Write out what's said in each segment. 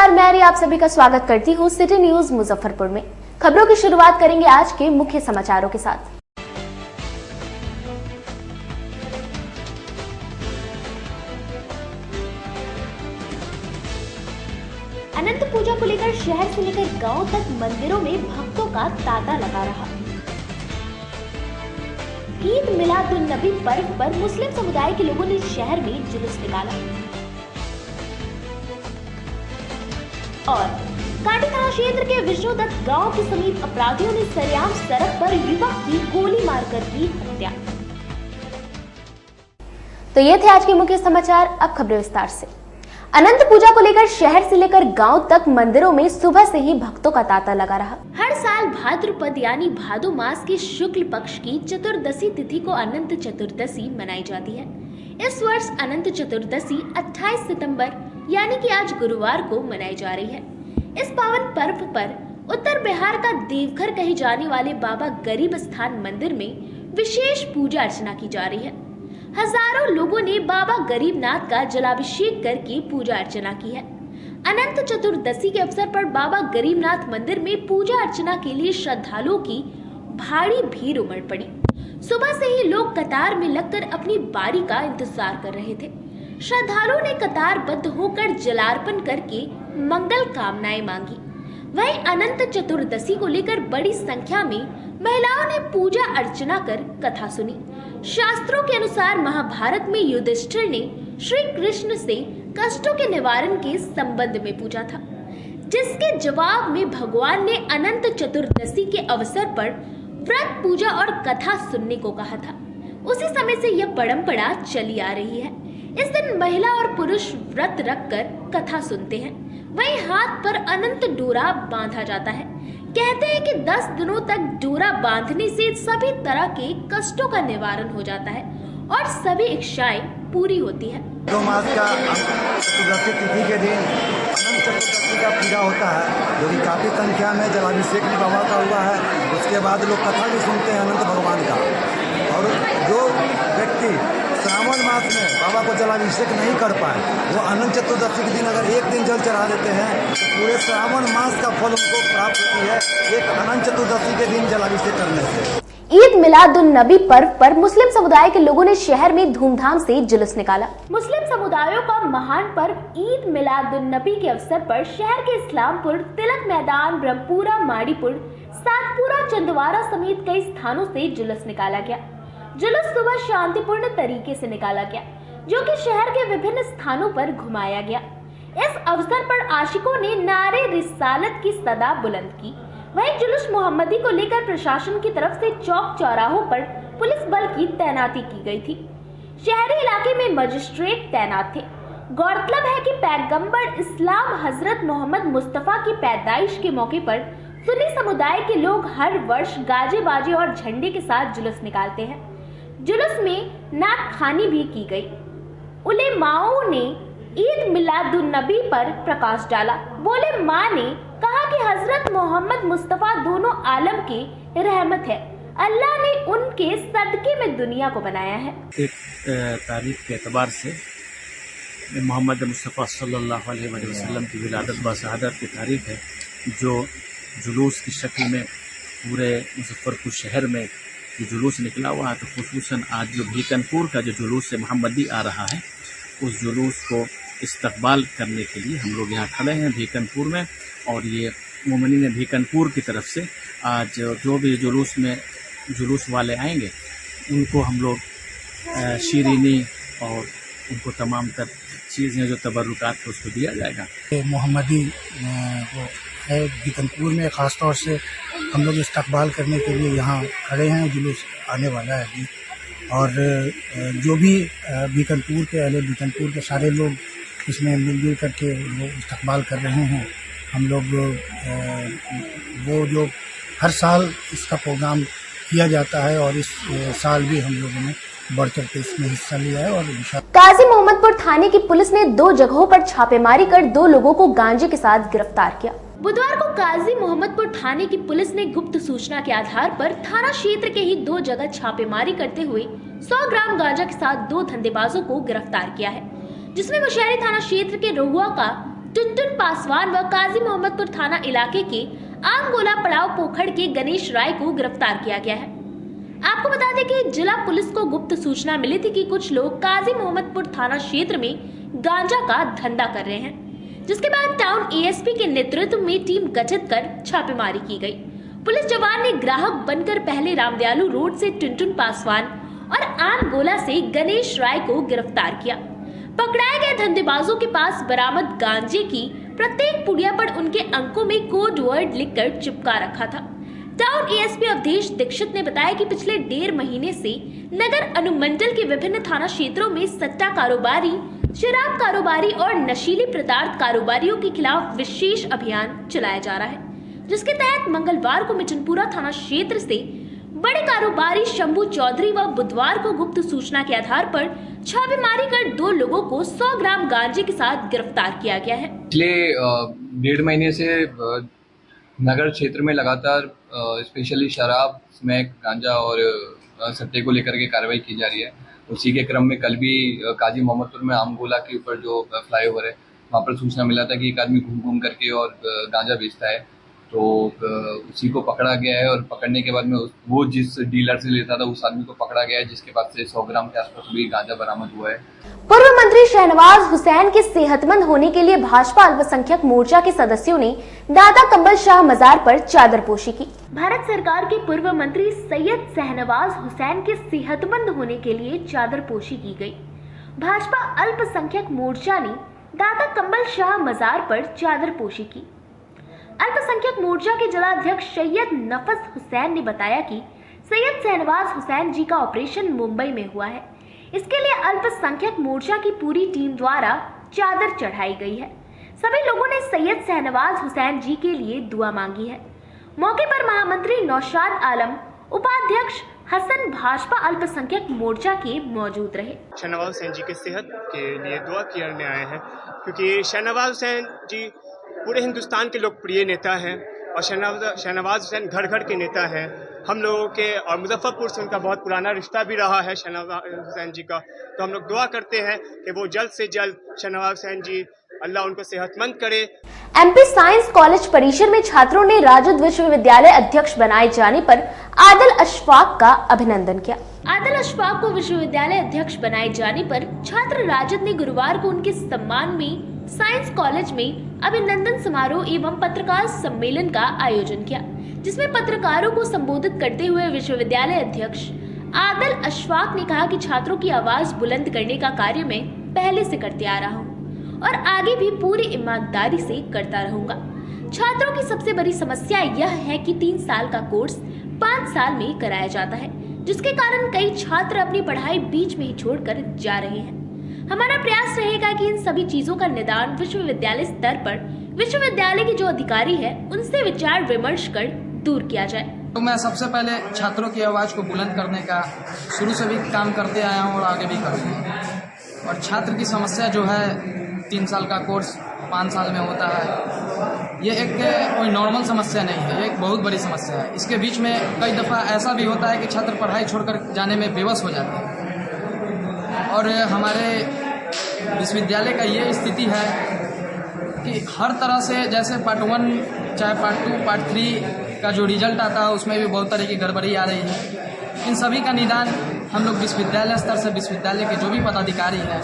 नमस्कार, मैं आप सभी का स्वागत करती हूँ सिटी न्यूज मुजफ्फरपुर में। खबरों की शुरुआत करेंगे आज के मुख्य समाचारों के साथ। अनंत पूजा को लेकर शहर से लेकर गांव तक मंदिरों में भक्तों का तांता लगा रहा। ईद मिलाद उन नबी पर्व पर मुस्लिम समुदाय के लोगों ने शहर में जुलूस निकाला और कांटी थाना क्षेत्र के विष्णुदत्त गांव के समीप अपराधियों ने सरेआम सड़क पर युवक की गोली मारकर की हत्या। तो ये थे आज के मुख्य समाचार। अब खबरें विस्तार से। अनंत पूजा को लेकर शहर से लेकर गांव तक मंदिरों में सुबह से ही भक्तों का तांता लगा रहा। हर साल भाद्रपद यानी भादो मास की शुक्ल पक्ष की चतुर्दशी तिथि को अनंत चतुर्दशी मनाई जाती है। इस वर्ष अनंत चतुर्दशी 28 सितंबर यानी कि आज गुरुवार को मनाई जा रही है। इस पावन पर्व पर उत्तर बिहार का देवघर कहे जाने वाले बाबा गरीब स्थान मंदिर में विशेष पूजा अर्चना की जा रही है। हजारों लोगों ने बाबा गरीबनाथ का जलाभिषेक करके पूजा अर्चना की है। अनंत चतुर्दशी के अवसर पर बाबा गरीबनाथ मंदिर में पूजा अर्चना के लिए श्रद्धालुओं की भारी भीड़ उमड़ पड़ी। सुबह से ही लोग कतार में लगकर अपनी बारी का इंतजार कर रहे थे। श्रद्धालुओं ने कतारबद्ध होकर जलार्पण करके मंगल कामनाएं मांगी। वहीं अनंत चतुर्दशी को लेकर बड़ी संख्या में महिलाओं ने पूजा अर्चना कर कथा सुनी। शास्त्रों के अनुसार महाभारत में युधिष्ठिर ने श्री कृष्ण से कष्टों के निवारण के संबंध में पूछा था, जिसके जवाब में भगवान ने अनंत चतुर्दशी के अवसर पर व्रत पूजा और कथा सुनने को कहा था। उसी समय से यह परंपरा चली आ रही है। इस दिन महिला और पुरुष व्रत रखकर कथा सुनते हैं। वहीं हाथ पर अनंत डोरा बांधा जाता है। कहते हैं कि 10 दिनों तक डोरा बांधने से सभी तरह के कष्टों का निवारण हो जाता है और सभी इच्छाएं पूरी होती है। दो मास का चतुर्दशी तिथि के दिन अनंत चतुर्दशी का पूजा होता है, जो कि काफी संख्या में जलाभिषेक भी बाबा का हुआ है। उसके बाद लोग कथा भी सुनते हैं अनंत भगवान का। और जो व्यक्ति श्रावण मास में बाबा को जलाभिषेक नहीं कर पाए, वो अनंत चतुर्दशी के दिन अगर एक दिन जल चढ़ा देते हैं तो पूरे श्रावण मास का फल उनको प्राप्त होती है, एक अनंत चतुर्दशी के दिन जलाभिषेक करने से। ईद मिलाद उन नबी पर्व पर मुस्लिम समुदाय के लोगों ने शहर में धूमधाम से जुलूस निकाला। मुस्लिम समुदायों का महान पर्व ईद मिलाद उन नबी के अवसर पर शहर के इस्लामपुर, तिलक मैदान, ब्रह्मपुरा, माड़ीपुर, सातपुरा, चंदवारा समेत कई स्थानों से जुलूस निकाला गया। जुलूस सुबह शांतिपूर्ण तरीके से निकाला गया, जो कि शहर के विभिन्न स्थानों पर घुमाया गया। इस अवसर पर आशिकों ने नारे रिसालत की सदा बुलंद की। वहीं जुलूस मोहम्मदी को लेकर प्रशासन की तरफ से चौक चौराहों पर पुलिस बल की तैनाती की गई थी। शहरी इलाके में मजिस्ट्रेट तैनात थे। गौरतलब है कि पैगंबर इस्लाम हजरत मोहम्मद मुस्तफा की पैदाइश के मौके पर सुन्नी समुदाय के लोग हर वर्ष गाजे बाजे और झंडे के साथ जुलूस निकालते हैं। जुलूस में नात खानी भी की गई। उलेमाओं ने ईद मिलादुन नबी पर प्रकाश डाला। बोले माँ ने कहा कि हजरत मोहम्मद मुस्तफा दोनों आलम की रहमत है। अल्लाह ने उनके सदके में दुनिया को बनाया है। एक तारीख के एतबार से मोहम्मद मुस्तफ़ा सल्लल्लाहु अलैहि वसल्लम की विलादत व शहादत की तारीख है, जो जुलूस की शक्ल में पूरे मुजफ्फरपुर शहर में ये जुलूस निकला हुआ है। तो खुसूसन आज जो भीकनपुर का जो जुलूस मोहम्मदी आ रहा है, उस जुलूस को इस्तकबाल करने के लिए हम लोग यहाँ खड़े हैं भीकनपुर में। और ये मोमिनीन भीकनपुर की तरफ से आज जो भी जुलूस वाले आएंगे, उनको हम लोग शीरीनी और उनको तमाम तर चीज़ें जो तबरुकात है उसको दिया जाएगा। मोहम्मदी वो है भीकनपुर में, ख़ास तौर से हम लोग इस्तकबाल करने के लिए यहाँ खड़े हैं। जुलूस आने वाला है अभी, और जो भी भीकनपुर के अहले भीकनपुर के सारे लोग इसमें मिलजुल करके वो इस्तकबाल कर रहे हैं। हम लोग वो जो हर साल इसका प्रोग्राम किया जाता है, और इस साल भी हम लोगों ने बढ़ चढ़ के इसमें हिस्सा लिया है। और काजी मोहम्मदपुर थाने की पुलिस ने 2 जगहों पर छापेमारी कर 2 लोगों को गांजे के साथ गिरफ्तार किया। बुधवार को काजी मोहम्मदपुर थाने की पुलिस ने गुप्त सूचना के आधार पर थाना क्षेत्र के ही 2 जगह छापेमारी करते हुए 100 ग्राम गांजा के साथ 2 धंधेबाजों को गिरफ्तार किया है, जिसमें मुशहरी थाना क्षेत्र के रोहुआ का टुनटुन पासवान व काजी मोहम्मदपुर थाना इलाके के आमगोला पड़ाव पोखर के गणेश राय को गिरफ्तार किया गया है। आपको बता दें कि जिला पुलिस को गुप्त सूचना मिली थी कि कुछ लोग काजी मोहम्मदपुर थाना क्षेत्र में गांजा का धंधा कर रहे हैं, जिसके बाद टाउन एएसपी के नेतृत्व में टीम गठित कर छापेमारी की गई। पुलिस जवान ने ग्राहक बनकर पहले रामदयालु रोड से टुनटुन पासवान और आमगोला से गणेश राय को गिरफ्तार किया। पकड़ाए गए धंधेबाजों के पास बरामद गांजे की प्रत्येक पुड़िया पर उनके अंकों में कोड वर्ड लिखकर चिपका रखा था। टाउन एएसपी अवधेश दीक्षित ने बताया कि पिछले 1.5 महीने से नगर अनुमंडल के विभिन्न थाना क्षेत्रों में सट्टा कारोबारी, शराब कारोबारी और नशीली पदार्थ कारोबारियों के खिलाफ विशेष अभियान चलाया जा रहा है, जिसके तहत मंगलवार को मिठनपुरा थाना क्षेत्र से बड़े कारोबारी शंभू चौधरी व बुधवार को गुप्त सूचना के आधार पर छापेमारी कर 2 लोगों को 100 ग्राम गांजे के साथ गिरफ्तार किया गया है। पिछले 1.5 महीने से नगर क्षेत्र में लगातार स्पेशली शराब, स्मैक, गांजा और सट्टे को लेकर के कार्रवाई की जा रही है। उसी के क्रम में कल भी काजी मोहम्मदपुर में आमगोला के ऊपर जो फ्लाईओवर है वहाँ पर सूचना मिला था कि एक आदमी घूम करके और गांजा बेचता है, तो उसी को पकड़ा गया है। और पकड़ने के बाद में वो जिस डीलर से लेता था उस आदमी को पकड़ा गया है, जिसके पास से 100 ग्राम के आसपास भी गांजा बरामद हुआ है। पूर्व मंत्री शहनवाज हुसैन के सेहतमंद होने के लिए भाजपा अल्पसंख्यक मोर्चा के सदस्यों ने दादा कंबल शाह मजार पर चादरपोशी की। भारत सरकार के पूर्व मंत्री सैयद शहनवाज हुसैन के सेहतमंद होने के लिए चादरपोशी की गई। भाजपा अल्पसंख्यक मोर्चा ने दादा कंबल शाह मजार पर चादरपोशी की। अल्पसंख्यक मोर्चा के जिलाध्यक्ष सैयद नफस हुसैन ने बताया कि सैयद शहनवाज हुसैन जी का ऑपरेशन मुंबई में हुआ है। इसके लिए अल्पसंख्यक मोर्चा की पूरी टीम द्वारा चादर चढ़ाई गई है। सभी लोगों ने सैयद शहनवाज हुसैन जी के लिए दुआ मांगी है। मौके पर महामंत्री नौशाद आलम, उपाध्यक्ष हसन भाजपा अल्पसंख्यक मोर्चा के मौजूद रहे। शहनवाज हुसैन जी की सेहत के लिए दुआ करने आए हैं, क्योंकि शहनवाज हुसैन जी पूरे हिंदुस्तान के लोकप्रिय नेता हैं और शहनवाज हुसैन घर घर के नेता हैं। हम लोगों के और मुजफ्फरपुर से उनका बहुत पुराना रिश्ता भी रहा है शहनवाज हुसैन जी का। तो हम लोग दुआ करते हैं कि वो जल्द से जल्द शहनवाज हुसैन जी, अल्लाह उनको सेहतमंद करे। एमपी साइंस कॉलेज परिसर में छात्रों ने राजद विश्वविद्यालय अध्यक्ष बनाए जाने पर आदिल अशफाक का अभिनंदन किया। आदिल अशफाक को विश्वविद्यालय अध्यक्ष बनाए जाने पर छात्र राजद ने गुरुवार को उनके सम्मान में साइंस कॉलेज में अभिनंदन समारोह एवं पत्रकार सम्मेलन का आयोजन किया, जिसमें पत्रकारों को संबोधित करते हुए विश्वविद्यालय अध्यक्ष आदिल अशफाक ने कहा कि छात्रों की आवाज बुलंद करने का कार्य मैं पहले से करते आ रहा हूं और आगे भी पूरी ईमानदारी से करता रहूंगा। छात्रों की सबसे बड़ी समस्या यह है कि 3 साल का कोर्स 5 साल में कराया जाता है, जिसके कारण कई छात्र अपनी पढ़ाई बीच में ही छोड़कर जा रहे हैं। हमारा प्रयास रहेगा कि इन सभी चीजों का निदान विश्वविद्यालय स्तर पर विश्वविद्यालय के जो अधिकारी है उनसे विचार विमर्श कर दूर किया जाए। तो मैं सबसे पहले छात्रों की आवाज को बुलंद करने का शुरू से भी काम करते आया हूँ और आगे भी करूँगा। और छात्र की समस्या जो है 3 साल का कोर्स 5 साल में होता है, ये एक कोई नॉर्मल समस्या नहीं है, ये एक बहुत बड़ी समस्या है। इसके बीच में कई दफ़ा ऐसा भी होता है कि छात्र पढ़ाई छोड़कर जाने में बेबस हो जाते हैं। और हमारे विश्वविद्यालय का ये स्थिति है कि हर तरह से, जैसे पार्ट 1 चाहे पार्ट 2 पार्ट 3 का जो रिजल्ट आता है उसमें भी बहुत तरह की गड़बड़ी आ रही है। इन सभी का निदान हम लोग विश्वविद्यालय स्तर से विश्वविद्यालय के जो भी पदाधिकारी हैं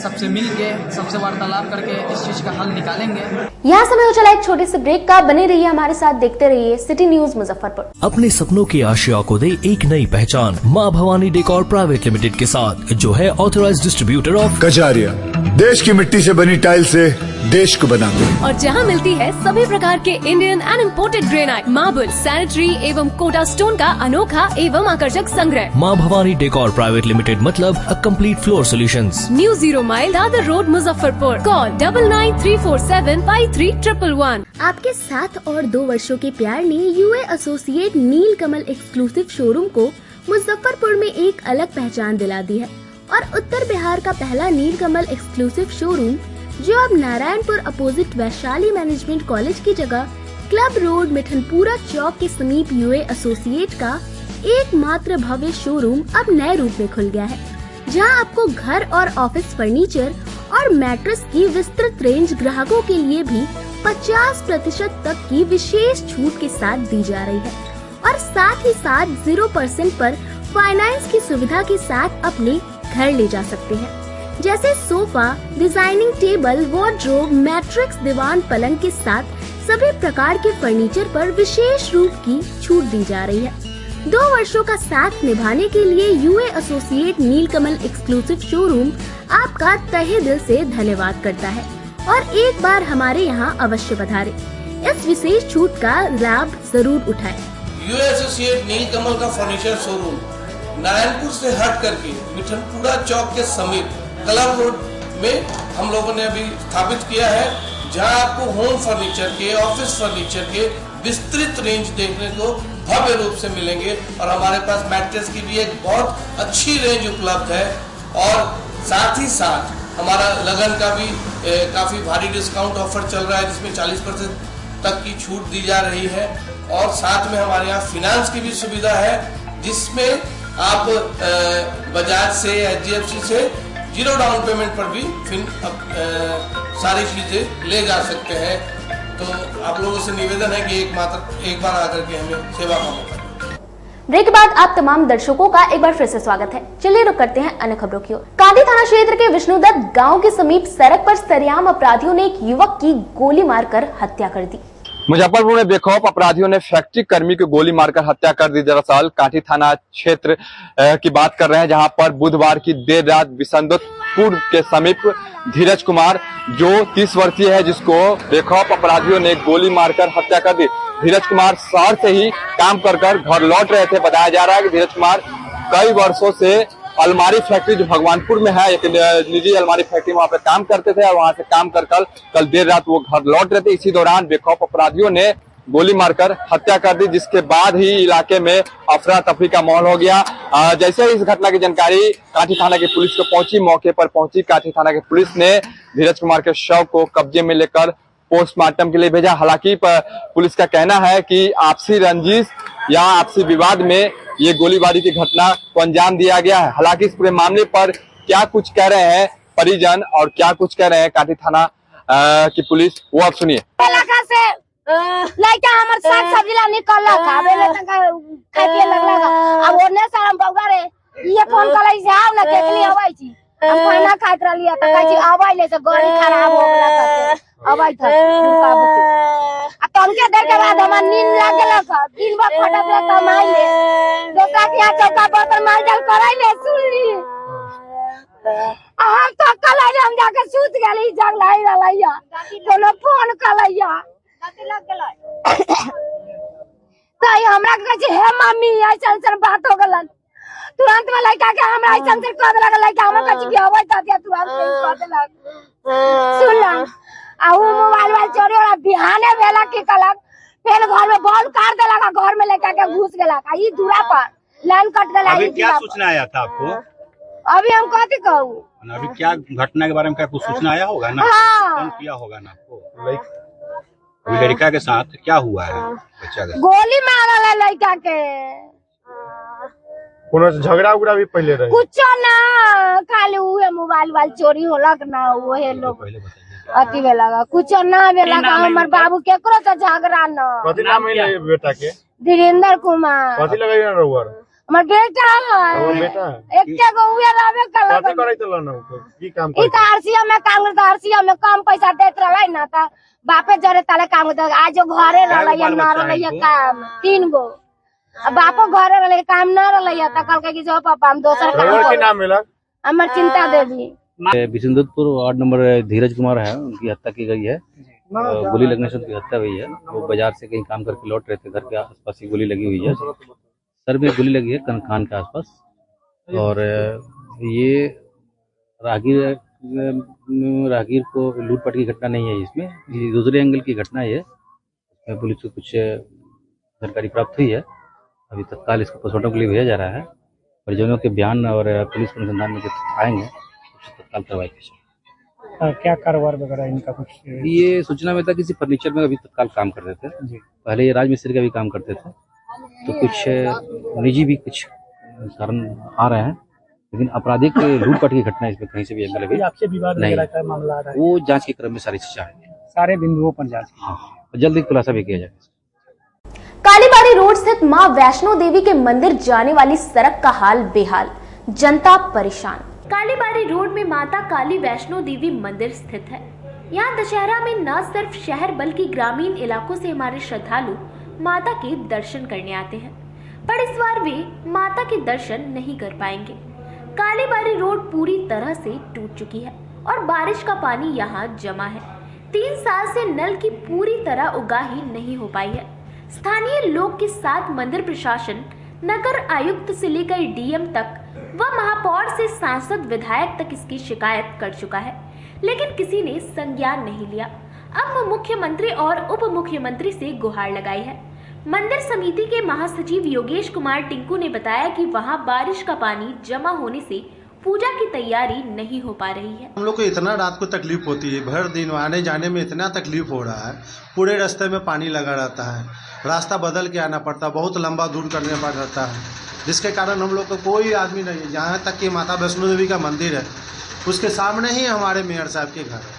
सबसे मिल के, सबसे वार्तालाप करके इस चीज का हल निकालेंगे। यहाँ समय हो चला एक छोटे से ब्रेक का। बने रहिए हमारे साथ, देखते रहिए सिटी न्यूज मुजफ्फरपुर। अपने सपनों की आशिया को दे एक नई पहचान माँ भवानी डेकोर प्राइवेट लिमिटेड के साथ, जो है ऑथराइज्ड डिस्ट्रीब्यूटर ऑफ कजारिया। देश की मिट्टी से बनी टाइल से देश को बनाते हैं और जहां मिलती है सभी प्रकार के Indian and imported granite, marble, sanitary एवं कोटा स्टोन का अनोखा एवं आकर्षक संग्रह। माँ भवानी डेकोर प्राइवेट लिमिटेड मतलब a complete floor solutions. New 0 mile Dadar road Muzaffarpur. Call 9934753111। आपके 7 और 2 वर्षों के प्यार ने यूए एसोसिएट नीलकमल एक्सक्लूसिव शोरूम को मुजफ्फरपुर में एक अलग पहचान दिला दी है और उत्तर बिहार का पहला नीलकमल एक्सक्लूसिव शोरूम, जो अब Narayanpur opposite Vaishali management college की जगह क्लब रोड मिठनपुरा चौक के समीप यूए एसोसिएट का एकमात्र भव्य शोरूम अब नए रूप में खुल गया है, जहां आपको घर और ऑफिस फर्नीचर और मैट्रेस की विस्तृत रेंज ग्राहकों के लिए भी 50% तक की विशेष छूट के साथ दी जा रही है और साथ ही साथ 0% पर फाइनेंस की सुविधा के साथ अपने घर ले जा सकते हैं। जैसे sofa, dining table, wardrobe, mattress, दीवान, पलंग के साथ सभी प्रकार के फर्नीचर पर विशेष रूप की छूट दी जा रही है। 2 वर्षों का साथ निभाने के लिए यूए एसोसिएट नीलकमल एक्सक्लूसिव शोरूम आपका तहे दिल से धन्यवाद करता है और एक बार हमारे यहाँ अवश्य पधारें। इस विशेष छूट का लाभ जरूर उठाएं। यूए एसोसिएट नीलकमल का फर्नीचर शोरूम नारायणपुर से हट करके मिठनपुरा चौक के समीप क्लब रोड में हम लोगों ने अभी स्थापित किया है, जहां आपको होम फर्नीचर के, ऑफिस फर्नीचर के विस्तृत रेंज देखने को भव्य रूप से मिलेंगे और हमारे पास मैट्रेस की भी एक बहुत अच्छी रेंज उपलब्ध है और साथ ही साथ हमारा लगन का भी काफी भारी डिस्काउंट ऑफर चल रहा है, जिसमें 40% तक की छूट दी जा रही है और साथ में हमारे यहाँ फाइनेंस की भी सुविधा है, जिसमें आप बजाज से, HDFC से 0 डाउन पेमेंट पर भी सारी चीजें ले जा सकते हैं। तो आप लोगों से निवेदन है कि एक बार आकर के हमें सेवा का मौका दें। ब्रेक के बाद आप तमाम दर्शकों का एक बार फिर से स्वागत है। चलिए रुक करते हैं अन्य खबरों की ओर। कांदी थाना क्षेत्र के विष्णुदत्त गांव के समीप सड़क पर सरेआम अपराधियों ने एक युवक की गोली मारकर हत्या कर दी। मुजफ्फरपुर में बेखौफ अपराधियों ने फैक्ट्री कर्मी को गोली मारकर हत्या कर दी। दरअसल कांटी थाना क्षेत्र की बात कर रहे हैं, जहां पर बुधवार की देर रात विष्णुदत्तपुर के समीप धीरज कुमार जो 30 वर्षीय है, जिसको बेखौफ अपराधियों ने गोली मारकर हत्या कर दी। धीरज कुमार शहर से ही काम कर घर लौट रहे थे। बताया जा रहा है कि धीरज कुमार कई वर्षों से अलमारी फैक्ट्री जो भगवानपुर में है, एक निजी अलमारी फैक्ट्री, वहां पे काम करते थे और वहां से काम कर कल देर रात वो घर लौट रहे थे। इसी दौरान बेखौफ अपराधियों ने गोली मारकर हत्या कर दी, जिसके बाद ही इलाके में अफरा तफरी का माहौल हो गया। जैसे ही इस घटना की जानकारी कांटी थाना की पुलिस को पहुंची, मौके पर पहुंची कांटी थाना की पुलिस ने धीरज कुमार के शव को कब्जे में लेकर पोस्टमार्टम के लिए भेजा। हालांकि पुलिस का कहना है कि आपसी रंजिश या आपसी विवाद में ये गोलीबारी की घटना को अंजाम दिया गया है। हालांकि इस पूरे मामले पर क्या कुछ कह रहे हैं परिजन और क्या कुछ कह रहे हैं कांटी थाना की पुलिस, वो आप सुनिए। लड़का हमर साग सब्जी ला निकल खावे ले तक खाइ पिए लगला। अब ओने से हम बौगा रे ये फोन करै से आव ना केकली आबै छी, हम खाना खाइत रहलिए त कहै छी आबै ले से गाड़ी खराब हो गेला कहते आबै था दुर्गा बुके आ तनके देर के बाद हमर नींद लाग गेल का दिन भर खटत रह कमाई ले दोसरा के यहाँ चौका बर्तन मांजल करै ले सुनली हम तो कल हम जाके सूत गेली जगलाई रहलैया कोनो फोन कलैया तो हमरा कहै हे मम्मी ऐसा बात हो गलन। तुरंत में लड़का के हमरा ऐसा कह देलक, लड़का हमरा कहै कि आबै त तुरंत कह देलक सुनला आ उ मोबाइल चोरी वाला बिहाने भेला की कलक, फिर घर में बॉल काट देलक, घर में लड़का के घुस गेलक। ई दूरा पर लाइन कट गेला। अभी क्या सूचना आया था आपको? अभी हम कथी कहूं, अभी क्या घटना के बारे में क्या कुछ सूचना आया होगा ना? फोन किया होगा ना आपको? अभी लड़का के साथ क्या हुआ है? बच्चा का गोली मारल है लड़का के। कोनो झगड़ा उगड़ा भी पहले रहे? कुछ ना, खाली उहे मोबाइल वाल चोरी होलक ना, ओहे लोग अति बेला कुछ ना बेला। हमर बाबू केकरो से झगड़ा ना। कथि नाम है बेटा के? धीरेन्द्र कुमार। कथि लगाई ना रहुआर? हमर बेटा है। ओ बेटा एकटे गो उहे रहबे कल। कथि करैत ल ना की काम ई त आरसीएम में काम करत, आरसीएम में कम पैसा देत रहलै ना त बापे जरे ताले काम करत। आज जो घरे रहलै ना रहलै काम 3 गो, अब बापो घरे रहलै काम ना रहलै त कहलकै कि जो पापा हम दोसर काम करब। के नाम मिला? हमर चिंता देवी। विष्णुदत्तपुर वार्ड नंबर धीरज कुमार है, उनकी हत्या की गई है। गोली लगने से उनकी हत्या हुई है। वो बाजार से कहीं काम करके लौट रहे थे, घर के आसपास ही गोली लगी हुई है। सर में गोली लगी है कान के आसपास। और ये राहगीर को लूटपाट की घटना नहीं है, इसमें ये दूसरे एंगल की घटना है। इसमें पुलिस को कुछ जानकारी प्राप्त हुई है। अभी तत्काल इसको पोस्टमार्टम के लिए भेजा जा रहा है। परिजनों के बयान और पुलिस के अनुसंधान में जब आएंगे तत्काल कार्रवाई की जाएगी। क्या कारोबार वगैरह इनका कुछ? ये सूचना में था किसी फर्नीचर में अभी तत्काल काम करते थे। पहले ये राजमिस्त्री का भी काम करते थे, तो कुछ निजी भी कुछ कारण आ रहे हैं लेकिन आपराधिक लूटपाट की घटना इसमें कहीं से भी एंगल अभी आपसे विवाद नहीं, वगैरह का मामला आ रहा है? वो जांच के क्रम में सारी चीजें आएंगी, सारे बिंदुओं पर जांच। हाँ, जल्दी खुलासा भी किया जाएगा। कालीबाड़ी रोड स्थित मां वैष्णो देवी के मंदिर जाने वाली सड़क का हाल बेहाल, जनता परेशान। कालीबाड़ी रोड में माता काली वैष्णो देवी मंदिर स्थित है। यहाँ दशहरा में न सिर्फ शहर बल्कि ग्रामीण इलाकों से हमारे श्रद्धालु माता के दर्शन करने आते हैं, पर इस बार वे माता के दर्शन नहीं कर पाएंगे। कालीबाड़ी रोड पूरी तरह से टूट चुकी है और बारिश का पानी यहाँ जमा है। 3 साल से नल की पूरी तरह उगाही नहीं हो पाई है। स्थानीय लोग के साथ मंदिर प्रशासन, नगर आयुक्त से लेकर डीएम तक व महापौर से सांसद विधायक तक इसकी शिकायत कर चुका है, लेकिन किसी ने संज्ञान नहीं लिया। अब वो मुख्यमंत्री और उप मुख्यमंत्री से गुहार लगाई है। मंदिर समिति के महासचिव योगेश कुमार टिंकू ने बताया कि वहां बारिश का पानी जमा होने से पूजा की तैयारी नहीं हो पा रही है। हम लोग को इतना रात को तकलीफ होती है, भर दिन आने जाने में इतना तकलीफ हो रहा है, पूरे रास्ते में पानी लगा रहता है, रास्ता बदल के आना पड़ता है, बहुत लंबा दूर करने पड़ जाता है, जिसके कारण हम लोग को कोई आदमी नहीं है। यहाँ तक कि माता वैष्णो देवी का मंदिर है, उसके सामने ही हमारे मेयर साहब के घर है,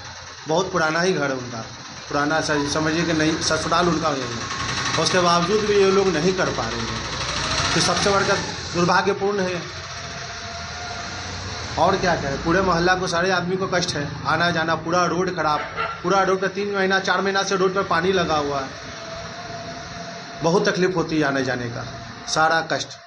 बहुत पुराना ही घर है उनका, पुराना समझिए कि नहीं ससुराल उनका यही है, उसके बावजूद भी ये लोग नहीं कर पा रहे हैं, तो सबसे बड़का दुर्भाग्यपूर्ण है। और क्या कहें, पूरे मोहल्ला को सारे आदमी को कष्ट है, आना जाना, पूरा रोड खराब, पूरा रोड पे 3 महीना 4 महीना से रोड पर पानी लगा हुआ है, बहुत तकलीफ होती है आने जाने का, सारा कष्ट।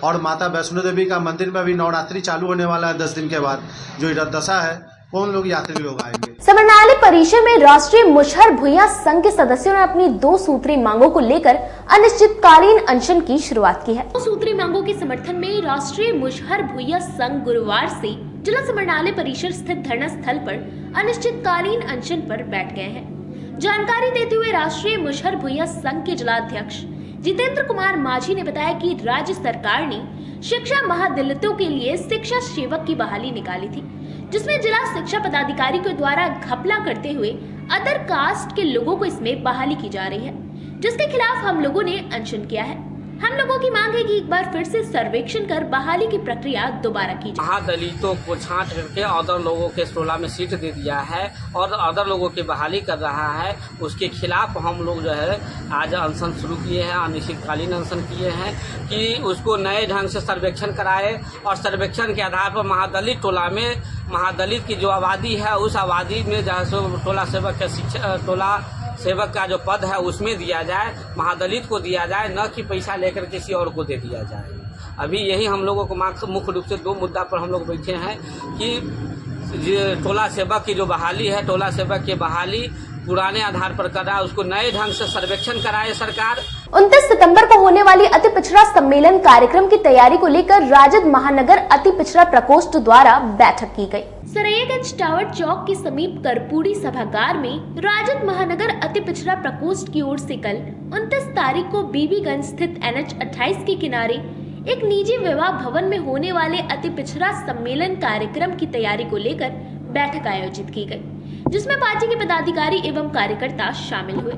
और माता वैष्णो देवी का मंदिर में भी नवरात्रि चालू होने वाला है 10 दिन के बाद, जो इधर दशा है, कौन लोग यात्री लोग आएंगे। समरनाली परिसर में राष्ट्रीय मुशहर भुइयां संघ के सदस्यों ने अपनी 2 सूत्री मांगों को लेकर अनिश्चितकालीन अनशन की शुरुआत की है। 2 सूत्री मांगों के समर्थन में राष्ट्रीय मुशहर भुइयां संघ गुरुवार से जिला समरनाली परिसर स्थित धरना स्थल पर अनिश्चितकालीन अनशन पर बैठ गए हैं। जानकारी देते हुए राष्ट्रीय मुशहर भुइयां संघ के जिलाध्यक्ष जितेंद्र कुमार माझी ने बताया कि राज्य सरकार ने शिक्षा महादलितों के लिए शिक्षा सेवक की बहाली निकाली थी, जिसमें जिला शिक्षा पदाधिकारी के द्वारा घपला करते हुए अदर कास्ट के लोगों को इसमें बहाली की जा रही है, जिसके खिलाफ हम लोगों ने अनशन किया है। हम लोगों की मांग है कि एक बार फिर से सर्वेक्षण कर बहाली की प्रक्रिया दोबारा की जाए। महादलितों को छांट करके अदर लोगों के 16 में सीट दे दिया है और अदर लोगों की बहाली कर रहा है, उसके खिलाफ हम लोग जो है आज अनशन शुरू किए हैं, अनिश्चितकालीन अनशन किए हैं कि उसको नए ढंग से सर्वेक्षण कराए और सर्वेक्षण के आधार पर महादलित टोला में महादलित की जो आबादी है उस आबादी में जहाँ टोला सेवक के शिक्षा टोला सेवक का जो पद है उसमें दिया जाए, महादलित को दिया जाए, न कि पैसा लेकर किसी और को दे दिया जाए। अभी यही हम लोगों को मुख्य रूप से 2 मुद्दा पर हम लोग बैठे हैं कि टोला सेवक की जो बहाली है, टोला सेवक की बहाली पुराने आधार पर कर रहा है, उसको नए ढंग से सर्वेक्षण कराए सरकार। 29 सितंबर को होने वाली अति पिछड़ा सम्मेलन कार्यक्रम की तैयारी को लेकर राजद महानगर अति पिछड़ा प्रकोष्ठ द्वारा बैठक की गई। सरैयागंज टावर चौक के समीप करपूड़ी सभागार में राजद महानगर अति पिछड़ा प्रकोष्ठ की ओर से कल 29 तारीख को बीबीगंज स्थित NH 28 के किनारे एक निजी विवाह भवन में होने वाले अति पिछड़ा सम्मेलन कार्यक्रम की तैयारी को लेकर बैठक आयोजित की गई, जिसमें पार्टी के पदाधिकारी एवं कार्यकर्ता शामिल हुए।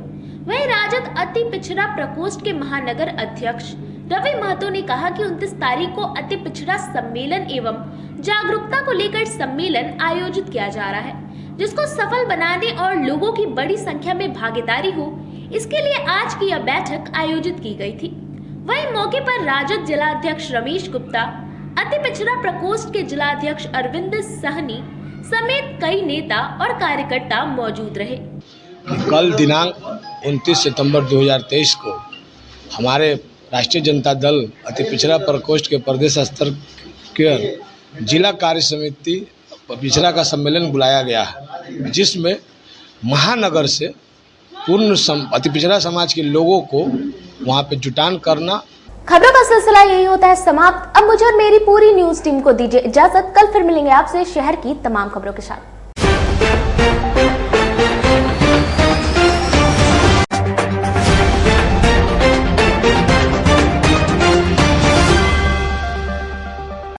वहीं राजद अति पिछड़ा प्रकोष्ठ के महानगर अध्यक्ष रवि महतो ने कहा कि 29 तारीख को अति पिछड़ा सम्मेलन एवं जागरूकता को लेकर सम्मेलन आयोजित किया जा रहा है, जिसको सफल बनाने और लोगों की बड़ी संख्या में भागीदारी हो, इसके लिए आज की यह बैठक आयोजित की गई थी। वहीं मौके पर राजद जिलाध्यक्ष रमेश गुप्ता, अति पिछड़ा प्रकोष्ठ के जिलाध्यक्ष अरविंद सहनी समेत कई नेता और कार्यकर्ता मौजूद रहे। कल दिनांक 29 सितंबर 2023 को हमारे राष्ट्रीय जनता दल अति पिछड़ा प्रकोष्ठ के प्रदेश स्तर के जिला कार्य समिति पिछड़ा का सम्मेलन बुलाया गया है, जिसमें महानगर से पूर्ण अति पिछड़ा समाज के लोगों को वहां पे जुटान करना। खबरों का सिलसिला यही होता है समाप्त। अब मुझे और मेरी पूरी न्यूज टीम को दीजिए इजाजत। कल फिर मिलेंगे आपसे शहर की तमाम खबरों के साथ।